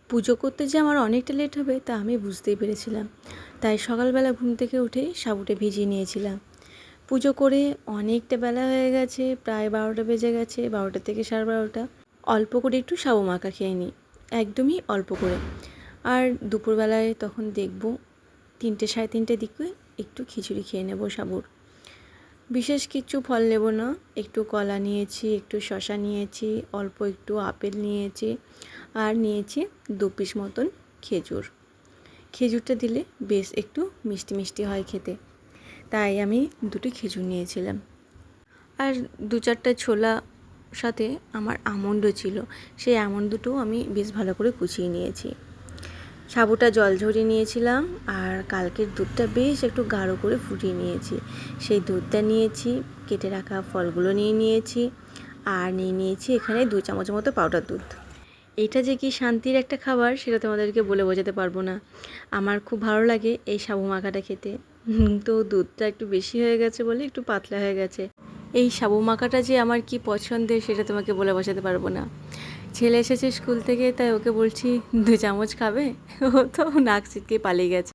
পুজো করতে যে আমার অনেকটা লেট হবে তা আমি বুঝতেই পেরেছিলাম। তাই সকালবেলা ঘুম থেকে উঠেই সাবুটা ভিজিয়ে নিয়েছিলাম। পুজো করে অনেকটা বেলা হয়ে গেছে, প্রায় 12টা বেজে গেছে, 12টা থেকে 12:30। অল্প করে একটু সাবু মাখা খেয়ে নিই, একদমই অল্প করে। আর দুপুরবেলায় তখন দেখব 3টে 3:30 দিকে একটু খিচুড়ি খেয়ে নেব সাবুর। বিশেষ কিছু ফল নেব না, একটু কলা নিয়েছি, একটু শসা নিয়েছি, অল্প একটু আপেল নিয়েছি, আর নিয়েছি 2 পিস মতন খেজুর। খেজুরটা দিলে বেশ একটু মিষ্টি মিষ্টি হয় খেতে, তাই আমি 2টি খেজুর নিয়েছিলাম। আর 2-4টা ছোলা, সাথে আমার আমন্ডও ছিল, সেই আমন্ড দুটোও আমি বেশ ভালো করে কুচিয়ে নিয়েছি। সাবুটা জল ঝরিয়ে নিয়েছিলাম, আর কালকের দুধটা বেশ একটু গাঢ় করে ফুটিয়ে নিয়েছি। সেই দুধটা নিয়েছি, কেটে রাখা ফলগুলো নিয়েছি, আর নিয়েছি এখানে 2 চামচ মতো পাউডার দুধ। এটা যে কি শান্তির একটা খাবার সেটা তোমাদেরকে বলে বোঝাতে পারবো না। আমার খুব ভালো লাগে এই সাবু মাখাটা খেতে। তো দুধটা একটু বেশি হয়ে গেছে বলে একটু পাতলা হয়ে গেছে। এই সাবু মাখাটা যে আমার কি পছন্দের সেটা তোমাকে বলে বোঝাতে পারবো না। ছেলে এসেছে স্কুল থেকে, তাই ওকে বলছি 2 চামচ খাবে, ও তো নাক ছিটকে পালিয়ে গেছে।